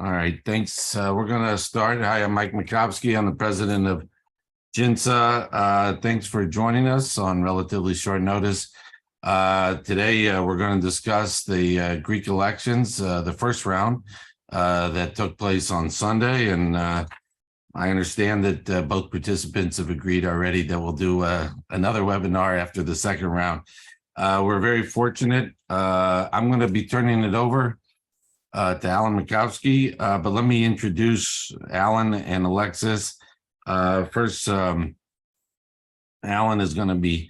All right, thanks. We're going to start. Hi, I'm Mike Makovsky. I'm the president of GINSA. Thanks for joining us on relatively short notice. Today, we're going to discuss the Greek elections, the first round that took place on Sunday. And I understand that both participants have agreed already that we'll do another webinar after the second round. We're very fortunate. I'm going to be turning it over to Alan Makovsky, but let me introduce Alan and Alexis. First, Alan is going to be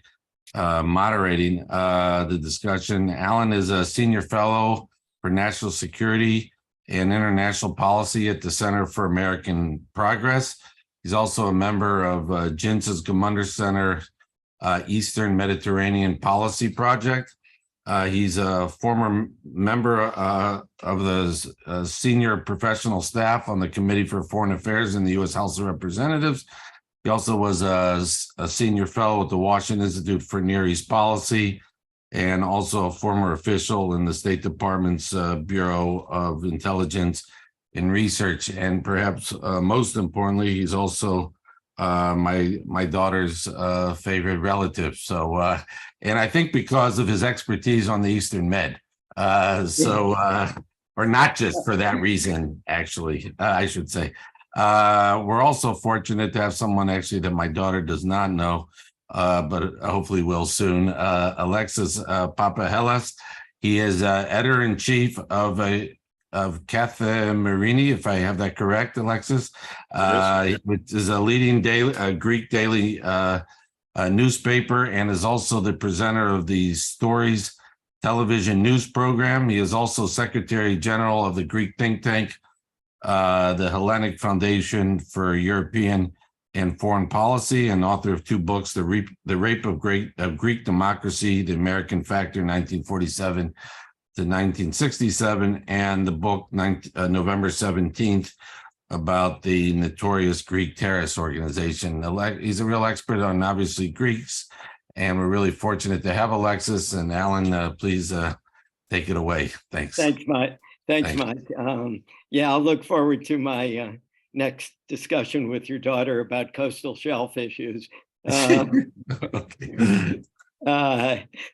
moderating the discussion. Alan is a senior fellow for national security and international policy at the Center for American Progress. He's also a member of GINSA's Gmunder Center Eastern Mediterranean Policy Project. He's a former member of the senior professional staff on the Committee for Foreign Affairs in the U.S. House of Representatives. He also was a senior fellow at the Washington Institute for Near East Policy and also a former official in the State Department's Bureau of Intelligence and Research. And perhaps most importantly, he's also my daughter's favorite relative. So, and I think because of his expertise on the Eastern Med. Or not just for that reason, actually, I should say. We're also fortunate to have someone actually that my daughter does not know, but hopefully will soon. Alexis Papahelas. He is editor-in-chief of Kathimerini, if I have that correct, Alexis, which is a leading Greek daily newspaper, and is also the presenter of the Stories television news program. He is also Secretary General of the Greek think tank, the Hellenic Foundation for European and Foreign Policy, and author of two books, The Rape of Greek Democracy, The American Factor, 1947 to 1967, and the book November 17th about the notorious Greek terrorist organization. He's a real expert on, obviously, Greeks, and we're really fortunate to have Alexis. And Alan, please take it away. Thanks. Thanks, Mike. Thanks, Mike. Yeah, I'll look forward to my next discussion with your daughter about coastal shelf issues. Okay.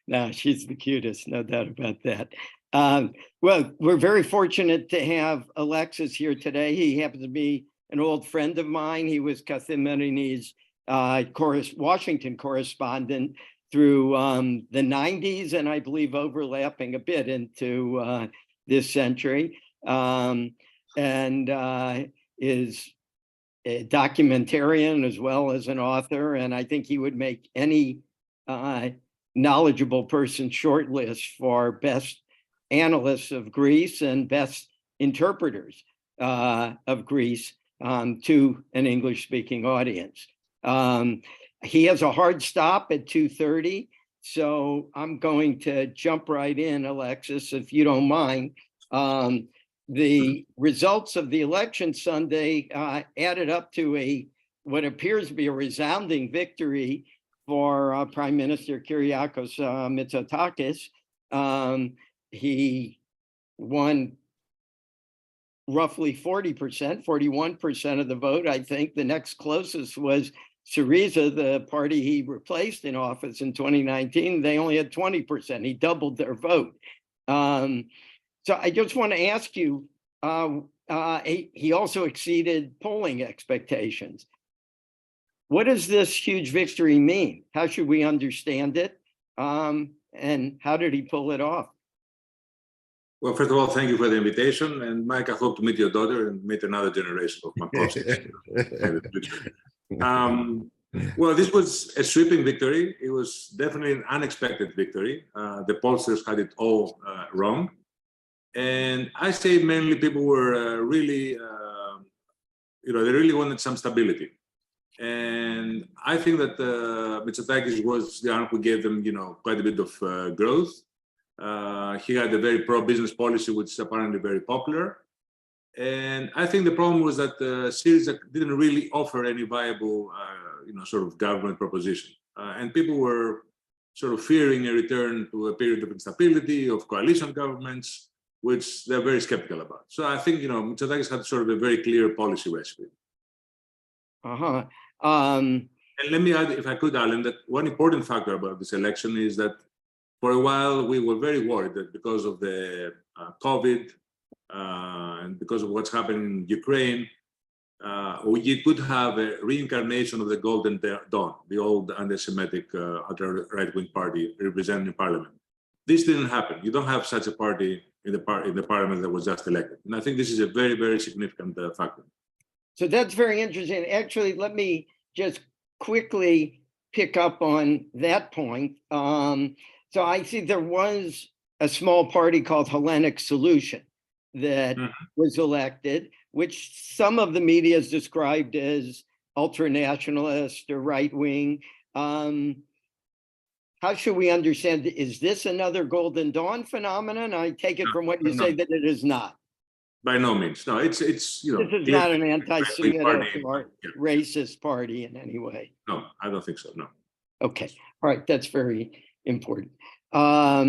No, she's the cutest, no doubt about that. Well, we're very fortunate to have Alexis here today. He happens to be an old friend of mine. He was Kathimerini's Washington correspondent through the 90s, and I believe overlapping a bit into this century, and is a documentarian as well as an author. And I think he would make any knowledgeable person shortlist for best analysts of Greece and best interpreters of Greece to an English-speaking audience. He has a hard stop at 2:30, so I'm going to jump right in, Alexis, if you don't mind. The results of the election Sunday added up to what appears to be a resounding victory for Prime Minister Kyriakos Mitsotakis. He won roughly 40%, 41% of the vote. I think the next closest was Syriza, the party he replaced in office in 2019. They only had 20%. He doubled their vote. So I just want to ask you, he also exceeded polling expectations. What does this huge victory mean? How should we understand it? And how did he pull it off? Well, first of all, thank you for the invitation. And Mike, I hope to meet your daughter and meet another generation of Makovsky. Well, this was a sweeping victory. It was definitely an unexpected victory. The pollsters had it all wrong. And I say mainly people were really, they really wanted some stability. And I think that Mitsotakis was the one who gave them, quite a bit of growth. He had a very pro-business policy, which is apparently very popular. And I think the problem was that Syriza didn't really offer any viable, sort of government proposition. And people were sort of fearing a return to a period of instability, of coalition governments, which they're very skeptical about. So I think, Mitsotakis had sort of a very clear policy recipe. Uh-huh. And let me add, if I could, Alan, that one important factor about this election is that for a while we were very worried that because of the COVID and because of what's happening in Ukraine, we could have a reincarnation of the Golden Dawn, the old anti-Semitic right-wing party represented in parliament. This didn't happen. You don't have such a party in the parliament that was just elected. And I think this is a very, very significant factor. So that's very interesting. Actually, let me just quickly pick up on that point. So I see there was a small party called Hellenic Solution that was elected, which some of the media has described as ultra-nationalist or right-wing. How should we understand? Is this another Golden Dawn phenomenon? I take it from what you say that it is not. By no means. No, it's This is not an anti-Semitic or racist party in any way. No, I don't think so. No. Okay. All right. That's very important. Let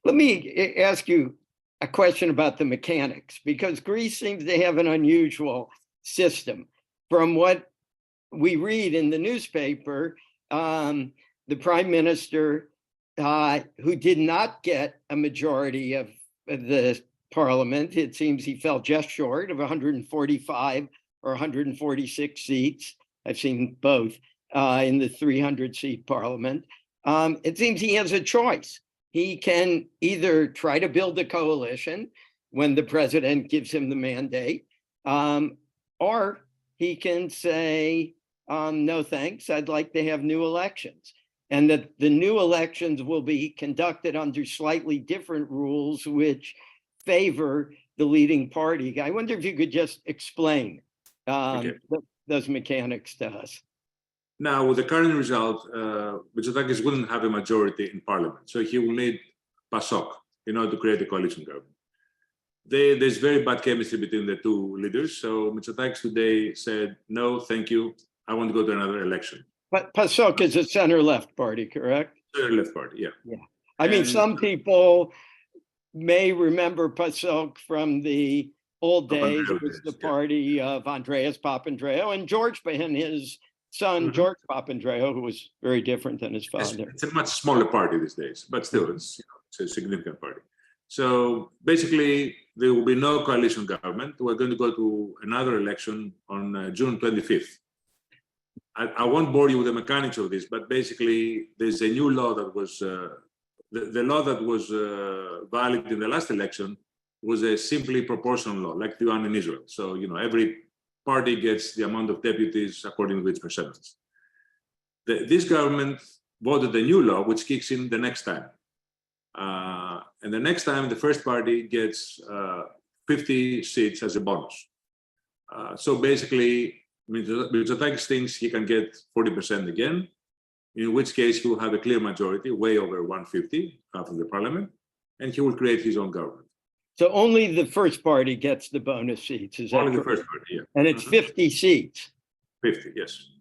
me ask you a question about the mechanics, because Greece seems to have an unusual system. From what we read in the newspaper, the prime minister, who did not get a majority of the parliament, it seems he fell just short of 145 or 146 seats. I've seen both in the 300-seat parliament. It seems he has a choice. He can either try to build a coalition when the president gives him the mandate, or he can say, no thanks, I'd like to have new elections. And that the new elections will be conducted under slightly different rules, which favor the leading party. I wonder if you could just explain those mechanics to us. Now, with the current result, Mitsotakis wouldn't have a majority in parliament, so he will need PASOK in order to create a coalition government. There's very bad chemistry between the two leaders, so Mitsotakis today said, no, thank you, I want to go to another election. But PASOK is a center-left party, correct? Center-left party, yeah. Yeah. I mean, some people may remember PASOK from the old days. It was the party of Andreas Papandreou and George and his son, George Papandreou, who was very different than his father. It's a much smaller party these days, but still, it's a significant party. So basically, there will be no coalition government. We're going to go to another election on June 25th. I won't bore you with the mechanics of this, but basically, there's a new law that was, the law that was valid in the last election was a simply proportional law, like the one in Israel. So, every party gets the amount of deputies according to its percentage. This government voted a new law, which kicks in the next time. And the next time, the first party gets 50 seats as a bonus. So basically, Mitsotakis thinks he can get 40% again, in which case he will have a clear majority, way over 150, half of the parliament, and he will create his own government. So only the first party gets the bonus seats, is that Only correct? the first party, yeah. And it's 50 seats. 50, yes.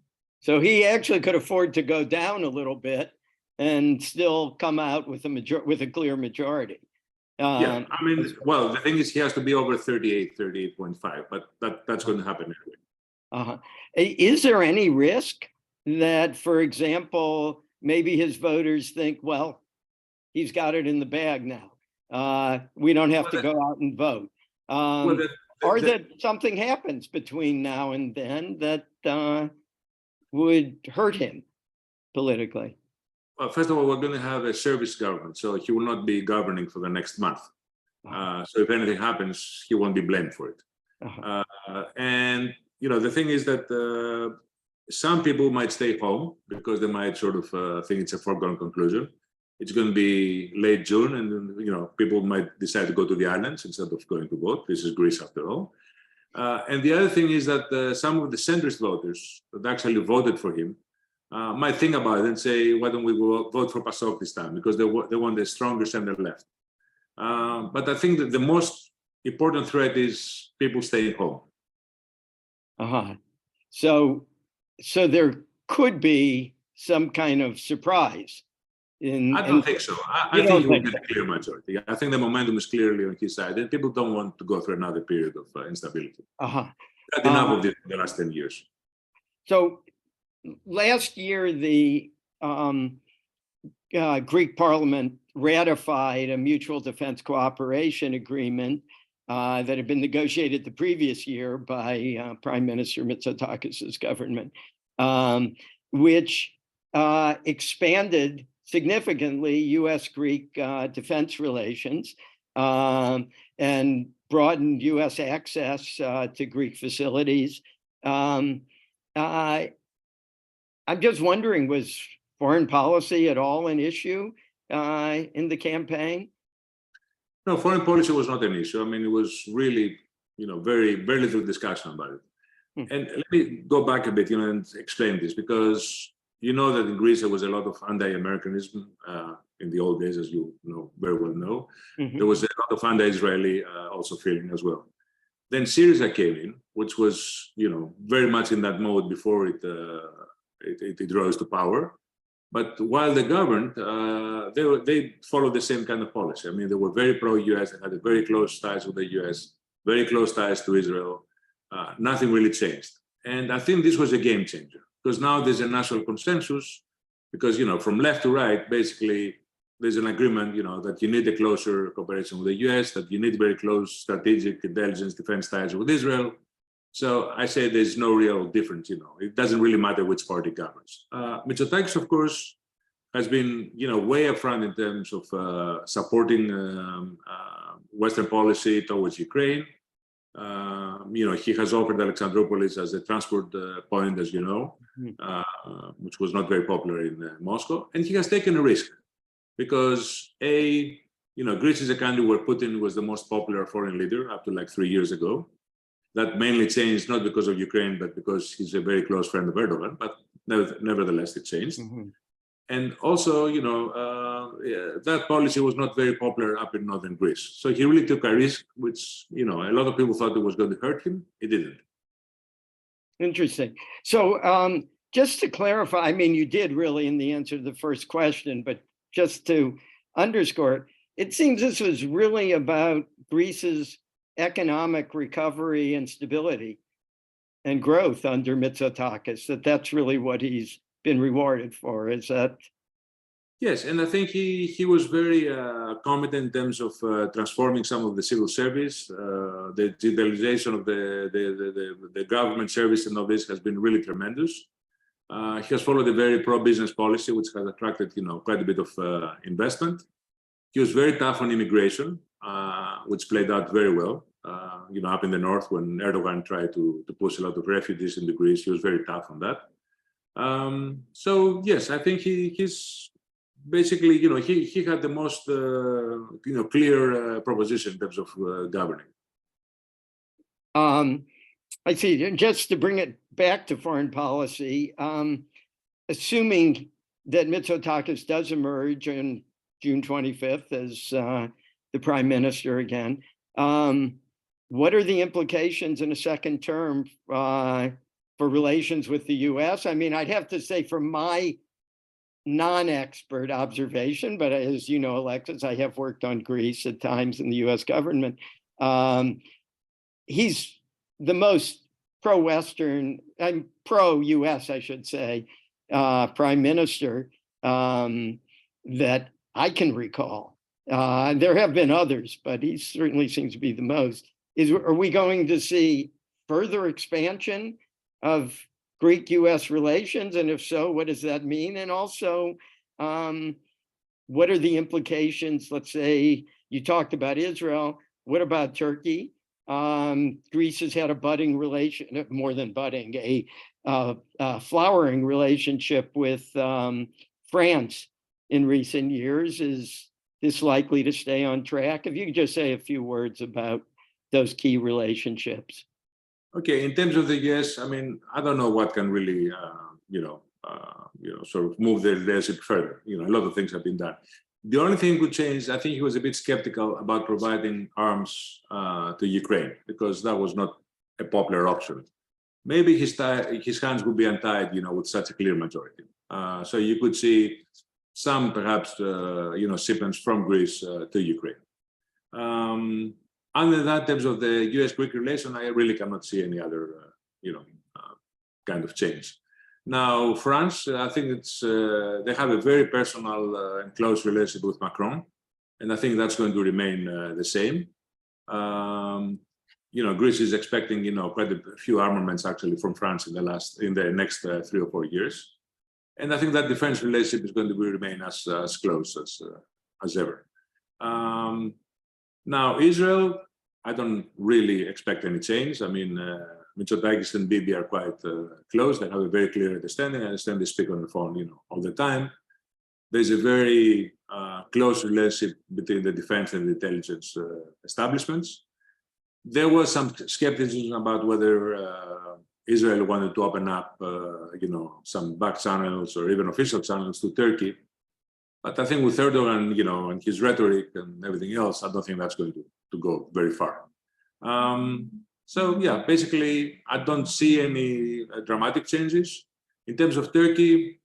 So he actually could afford to go down a little bit and still come out with a clear majority. Yeah, I mean, well, the thing is he has to be over 38, 38.5, but that's going to happen anyway. Is there any risk that, for example, maybe his voters think, well, he's got it in the bag now. We don't have to go out and vote. Or that something happens between now and then that would hurt him politically? Well, first of all, we're going to have a service government, so he will not be governing for the next month. So if anything happens, he won't be blamed for it. And, the thing is that some people might stay home because they might sort of think it's a foregone conclusion. It's going to be late June, and people might decide to go to the islands instead of going to vote. This is Greece, after all. And the other thing is that some of the centrist voters that actually voted for him might think about it and say, why don't we vote for PASOK this time? Because they want a stronger center left. But I think that the most important threat is people staying home. So there could be some kind of surprise I don't think so. I You think don't he will think get a clear majority. I think the momentum is clearly on his side, and people don't want to go through another period of instability. Uh-huh. Had enough of this in the last 10 years. So last year, the Greek Parliament ratified a mutual defense cooperation agreement that had been negotiated the previous year by Prime Minister Mitsotakis's government, which expanded significantly U.S.-Greek defense relations and broadened U.S. access to Greek facilities. I'm just wondering, was foreign policy at all an issue in the campaign? No, foreign policy was not an issue. I mean, it was really, very, very little discussion about it. And let me go back a bit, and explain this, because you know that in Greece there was a lot of anti-Americanism in the old days, as you very well know. There was a lot of anti-Israeli also feeling as well. Then Syriza came in, which was, very much in that mode before it rose to power. But while they governed, they followed the same kind of policy. I mean, they were very pro-US, they had a very close ties with the US, very close ties to Israel. Nothing really changed. And I think this was a game changer, because now there's a national consensus, because, from left to right, basically, there's an agreement, that you need a closer cooperation with the US, that you need very close strategic intelligence defense ties with Israel. So I say there's no real difference, it doesn't really matter which party governs. Mitsotakis, of course, has been, way up front in terms of supporting Western policy towards Ukraine. He has offered Alexandroupolis as a transport point, as you know, which was not very popular in Moscow. And he has taken a risk because, Greece is a country where Putin was the most popular foreign leader up to like 3 years ago. That mainly changed, not because of Ukraine, but because he's a very close friend of Erdogan, but nevertheless, it changed. And also, that policy was not very popular up in northern Greece. So he really took a risk, which, a lot of people thought it was going to hurt him. It didn't. Interesting. So just to clarify, I mean, you did really in the answer to the first question, but just to underscore, it seems this was really about Greece's economic recovery and stability and growth under Mitsotakis, that's really what he's been rewarded for. Is that? Yes, and I think he was very competent in terms of transforming some of the civil service. The digitalization of the government service and all this has been really tremendous. He has followed a very pro-business policy, which has attracted, quite a bit of investment. He was very tough on immigration, which played out very well. Up in the north, when Erdogan tried to push a lot of refugees into Greece, he was very tough on that. So yes, I think he's basically, he had the most, clear proposition in terms of governing. I see. Just to bring it back to foreign policy, assuming that Mitsotakis does emerge on June 25th as the prime minister again, what are the implications in a second term for relations with the US? I mean, I'd have to say from my non-expert observation, but as you know, Alexis, I have worked on Greece at times in the US government. He's the most pro-Western, pro-US, I should say, prime minister that I can recall. There have been others, but he certainly seems to be the most. Are we going to see further expansion of Greek-US relations? And if so, what does that mean? And also, what are the implications? Let's say you talked about Israel. What about Turkey? Greece has had a budding relation, more than budding, a flowering relationship with France in recent years. Is this likely to stay on track? If you could just say a few words about those key relationships. Okay, in terms of the US, I mean, I don't know what can really, sort of move the relationship further. A lot of things have been done. The only thing could change, I think he was a bit skeptical about providing arms to Ukraine, because that was not a popular option. Maybe his hands would be untied, with such a clear majority. So you could see some perhaps shipments from Greece to Ukraine. Other than that, in terms of the U.S.-Greek relation, I really cannot see any other kind of change. Now, France, I think they have a very personal and close relationship with Macron, and I think that's going to remain the same. Greece is expecting, quite a few armaments actually from France in the next 3 or 4 years, and I think that defense relationship is going to remain as close as ever. Now, Israel, I don't really expect any change. I mean, Mitsotakis and Bibi are quite close. They have a very clear understanding. I understand they speak on the phone, all the time. There's a very close relationship between the defense and the intelligence establishments. There was some skepticism about whether Israel wanted to open up, some back channels or even official channels to Turkey. But I think with Erdogan, and his rhetoric and everything else, I don't think that's going to go very far. So yeah, basically, I don't see any dramatic changes. In terms of Turkey,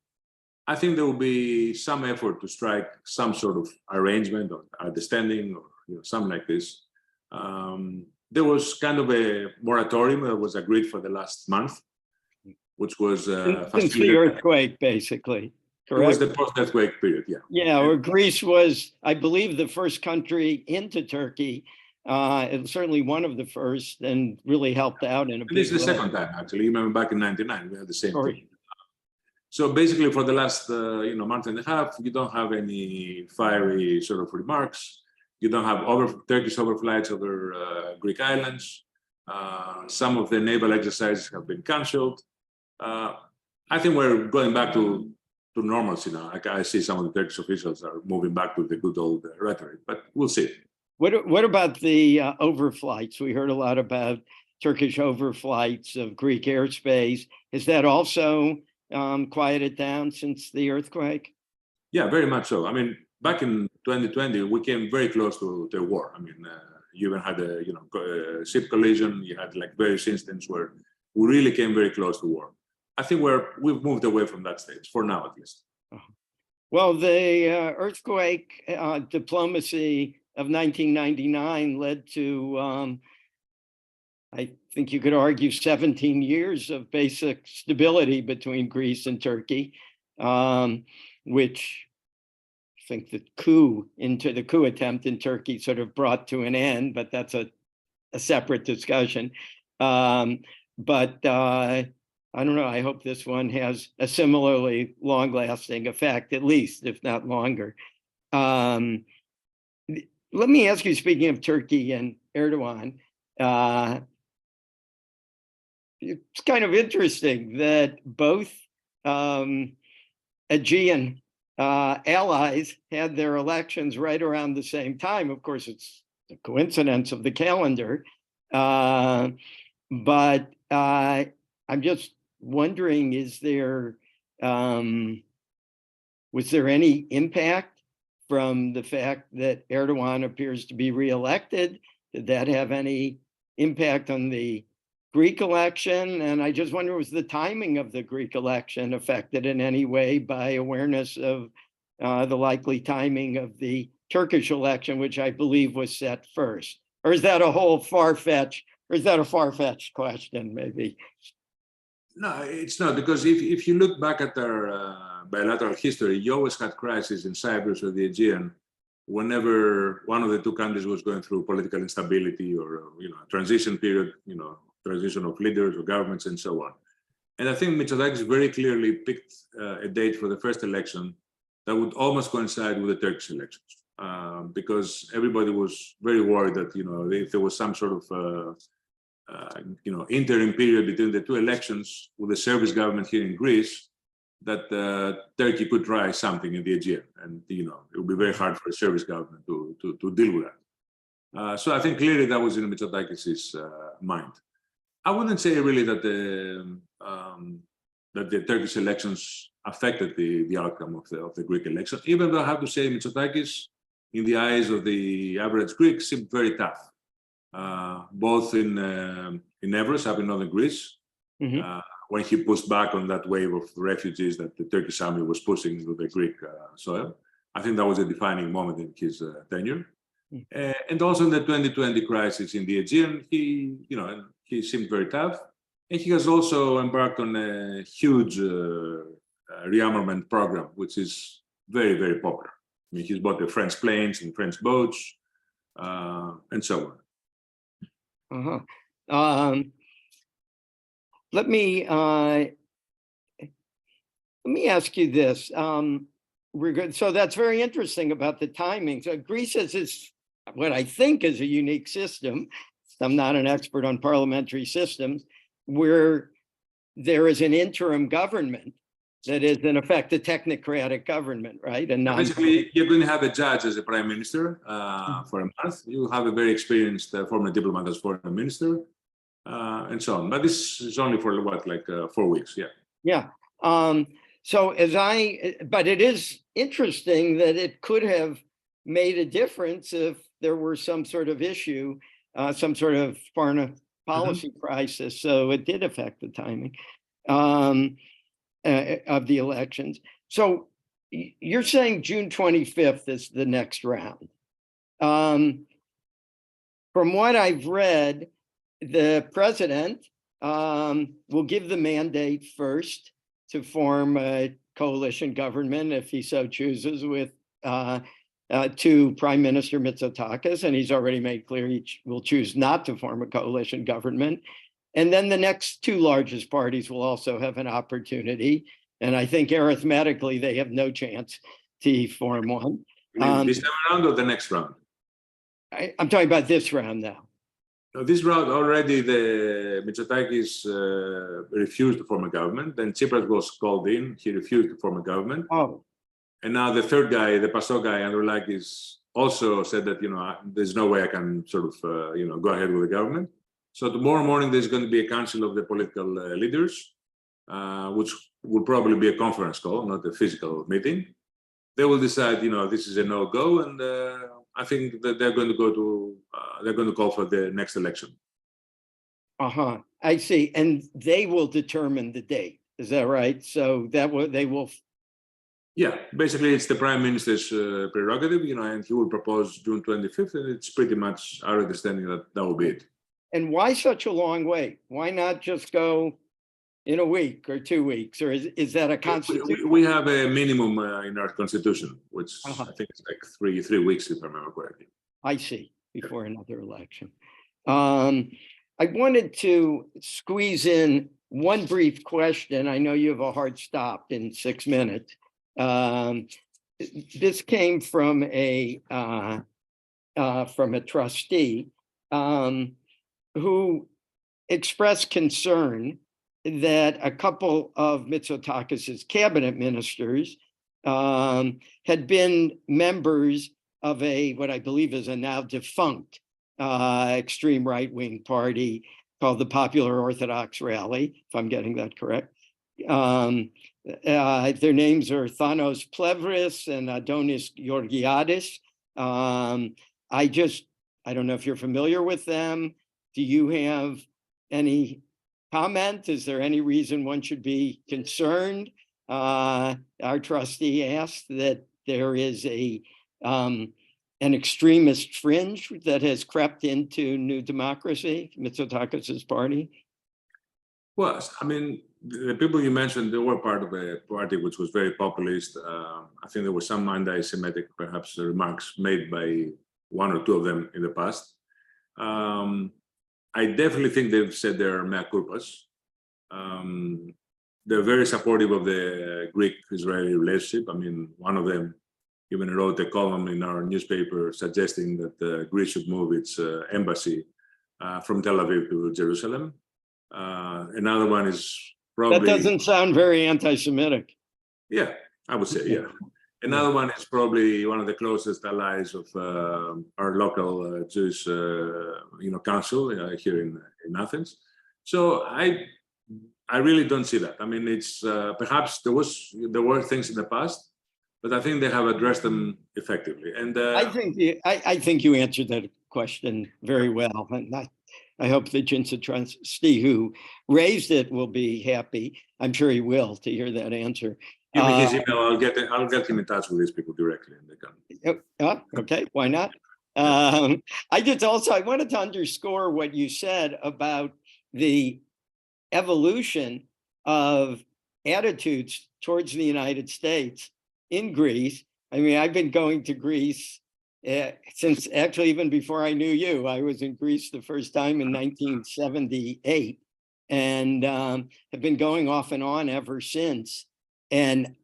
I think there will be some effort to strike some sort of arrangement or understanding or something like this. There was kind of a moratorium that was agreed for the last month, which was since the earthquake, basically. Correct? It was the post-earthquake period, yeah. Yeah, or Greece was, I believe, the first country into Turkey. It was certainly one of the first, and really helped out in a big way. This is the second time, actually. You remember back in '99, we had the same thing. So basically, for the last month and a half, you don't have any fiery sort of remarks. You don't have Turkish overflights over Greek islands. Some of the naval exercises have been cancelled. I think we're going back to normalcy now. I see some of the Turkish officials are moving back to the good old rhetoric, but we'll see. What about the overflights? We heard a lot about Turkish overflights of Greek airspace. Is that also quieted down since the earthquake? Yeah, very much so. I mean, back in 2020, we came very close to the war. I mean, you even had a ship collision. You had like various instances where we really came very close to war. I think we've moved away from that stage, for now at least. Well, the earthquake diplomacy of 1999 led to, I think you could argue, 17 years of basic stability between Greece and Turkey, which I think the coup attempt in Turkey sort of brought to an end, but that's a separate discussion. But I don't know, I hope this one has a similarly long-lasting effect, at least, if not longer. Let me ask you, speaking of Turkey and Erdogan, it's kind of interesting that both Aegean allies had their elections right around the same time. Of course, it's a coincidence of the calendar, but I'm just wondering, was there any impact from the fact that Erdogan appears to be reelected? Did that have any impact on the Greek election? And I just wonder, was the timing of the Greek election affected in any way by awareness of the likely timing of the Turkish election, which I believe was set first? Or is that a far-fetched question, maybe? No, it's not, because if you look back at our bilateral history, you always had crises in Cyprus or the Aegean whenever one of the two countries was going through political instability or a transition period, transition of leaders or governments and so on. And I think Mitsotakis very clearly picked a date for the first election that would almost coincide with the Turkish elections, because everybody was very worried that if there was some sort of interim period between the two elections with the service government here in Greece, that Turkey could try something in the Aegean, and it would be very hard for a service government to deal with that. So I think clearly that was in Mitsotakis' mind. I wouldn't say really that the Turkish elections affected the outcome of the Greek election, even though I have to say Mitsotakis, in the eyes of the average Greek, seemed very tough. Both in Evros, up in northern Greece, when he pushed back on that wave of refugees that the Turkish army was pushing to the Greek soil. I think that was a defining moment in his tenure. And also in the 2020 crisis in the Aegean, he seemed very tough. And he has also embarked on a huge rearmament program, which is very, very popular. I mean, he's bought the French planes and French boats, and so on. Let me ask you this. We're good. So that's very interesting about the timing. So Greece is what I think is a unique system. I'm not an expert on parliamentary systems, where there is an interim government that is in effect a technocratic government, right? And basically, you're going to have a judge as a prime minister for a month. You have a very experienced former diplomat as foreign minister, and so on. But this is only for what, like 4 weeks? Yeah. Yeah. But it is interesting that it could have made a difference if there were some sort of issue, some sort of foreign policy crisis. So it did affect the timing of the elections. So you're saying June 25th is the next round. From what I've read, the president will give the mandate first to form a coalition government, if he so chooses, with to Prime Minister Mitsotakis, and he's already made clear he will choose not to form a coalition government. And then the next two largest parties will also have an opportunity. And I think arithmetically, they have no chance to form one. This time around or the next round? I'm talking about this round now. No, this round already, the Mitsotakis refused to form a government. Then Tsipras was called in. He refused to form a government. Oh. And now the third guy, the PASOK guy, Androulakis, also said that, there's no way I can sort of, go ahead with the government. So tomorrow morning, there's going to be a council of the political leaders, which will probably be a conference call, not a physical meeting. They will decide, this is a no-go, and I think that they're going to call for the next election. I see. And they will determine the date. Is that right? So they will. Yeah, basically it's the prime minister's prerogative, and he will propose June 25th, and it's pretty much our understanding that that will be it. And why such a long wait? Why not just go in a week or 2 weeks? Or is that a constitution? We have a minimum in our constitution, which I think is like three weeks, if I remember correctly. I see, before another election. I wanted to squeeze in one brief question. I know you have a hard stop in 6 minutes. This came from a trustee who expressed concern that a couple of Mitsotakis's cabinet ministers had been members of what I believe is a now defunct extreme right-wing party called the Popular Orthodox Rally, if I'm getting that correct. Their names are Thanos Plevris and Adonis Georgiadis. I don't know if you're familiar with them. Do you have any comment? Is there any reason one should be concerned? Our trustee asked that there is an extremist fringe that has crept into New Democracy, Mitsotakis's party. Well, I mean, the people you mentioned, they were part of a party which was very populist. I think there were some anti-Semitic, perhaps, remarks made by one or two of them in the past. I definitely think they've said their mea culpas. They're very supportive of the Greek-Israeli relationship. I mean, one of them even wrote a column in our newspaper suggesting that Greece should move its embassy from Tel Aviv to Jerusalem. Another one is probably... That doesn't sound very anti-Semitic. Yeah, I would say, yeah. Another one is probably one of the closest allies of our local Jewish, council here in Athens. So I really don't see that. I mean, it's perhaps there were things in the past, but I think they have addressed them effectively. And I think you answered that question very well, and I hope the Jinsa trustee who raised it will be happy. I'm sure he will to hear that answer. Give me his email. I'll get him in touch with these people directly, and they can. Okay, why not? I wanted to underscore what you said about the evolution of attitudes towards the United States in Greece. I mean, I've been going to Greece since actually even before I knew you. I was in Greece the first time in 1978 and have been going off and on ever since. And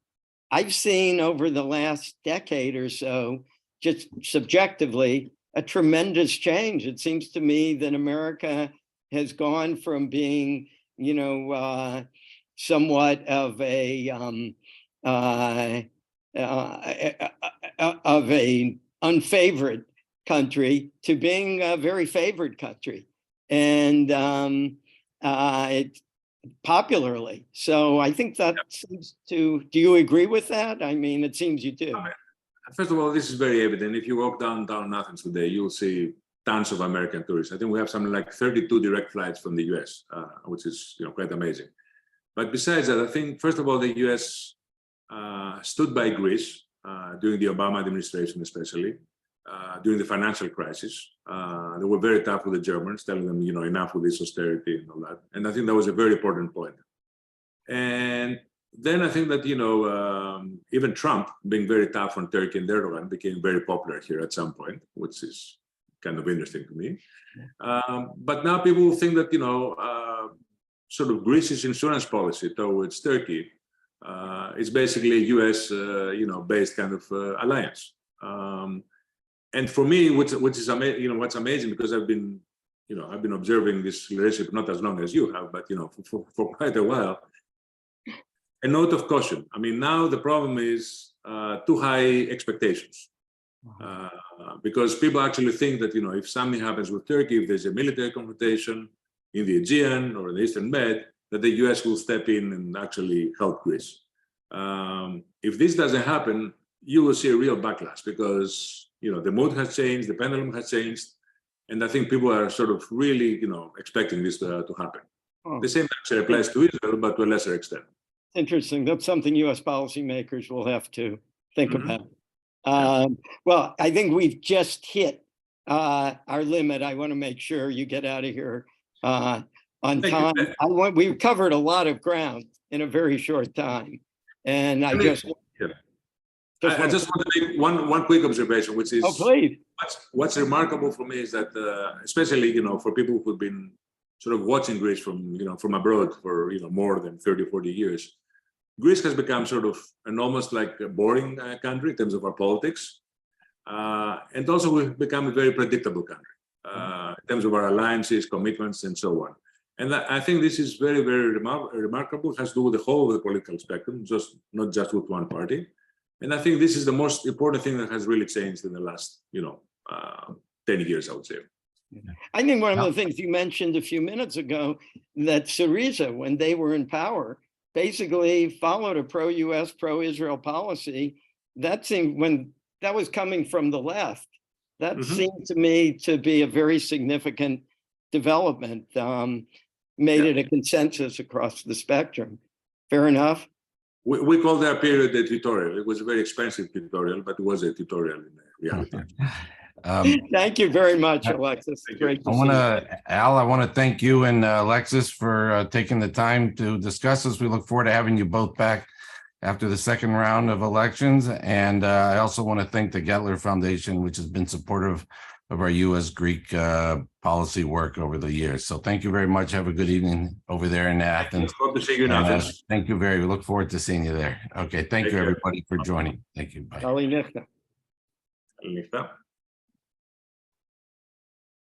I've seen over the last decade or so, just subjectively, a tremendous change. It seems to me that America has gone from being, somewhat of a unfavored country to being a very favored country, and popularly. So I think that seems to. Do you agree with that? I mean, it seems you do. First of all, this is very evident. If you walk downtown Athens today, you'll see tons of American tourists. I think we have something like 32 direct flights from the US, which is quite amazing. But besides that, I think, first of all, the US stood by Greece during the Obama administration, especially during the financial crisis. They were very tough with the Germans, telling them, enough with this austerity and all that. And I think that was a very important point. And then I think that, even Trump being very tough on Turkey and Erdogan became very popular here at some point, which is kind of interesting to me. But now people think that, sort of Greece's insurance policy towards Turkey is basically a US, based kind of alliance. And for me, which is amazing, what's amazing, because I've been observing this relationship not as long as you have, but for quite a while. A note of caution. I mean, now the problem is too high expectations, because people actually think that if something happens with Turkey, if there's a military confrontation in the Aegean or in the Eastern Med, that the US will step in and actually help Greece. If this doesn't happen, you will see a real backlash, because the mood has changed, the pendulum has changed, and I think people are sort of really expecting this to happen. The same actually applies to Israel, but to a lesser extent. Interesting. That's something U.S. policymakers will have to think about. Well, I think we've just hit our limit. I want to make sure you get out of here on time. We've covered a lot of ground in a very short time, and I just want to make one quick observation, which is, please. What's remarkable for me is that, especially for people who've been sort of watching Greece from abroad for more than 30 or 40 years, Greece has become sort of an almost like a boring country in terms of our politics, and also we've become a very predictable country in terms of our alliances, commitments, and so on. And I think this is very, very remarkable. It has to do with the whole of the political spectrum, not just with one party. And I think this is the most important thing that has really changed in the last 10 years, I would say. I think one of the things you mentioned a few minutes ago, that Syriza, when they were in power, basically followed a pro-US, pro-Israel policy. That seemed, when that was coming from the left, that seemed to me to be a very significant development, made it a consensus across the spectrum. Fair enough? We call that period a tutorial. It was a very expensive tutorial, but it was a tutorial in reality. Thank you very much, Alexis. Great to see you. Al, I want to thank you and Alexis for taking the time to discuss this. We look forward to having you both back after the second round of elections. And I also want to thank the Gettler Foundation, which has been supportive of our U.S.-Greek policy work over the years. So thank you very much. Have a good evening over there in Athens. Hope to see you in Athens. Thank you very much. We look forward to seeing you there. Okay. Thank you, everybody, for joining. Thank you. Bye. Καληνύχτα. Καληνύχτα.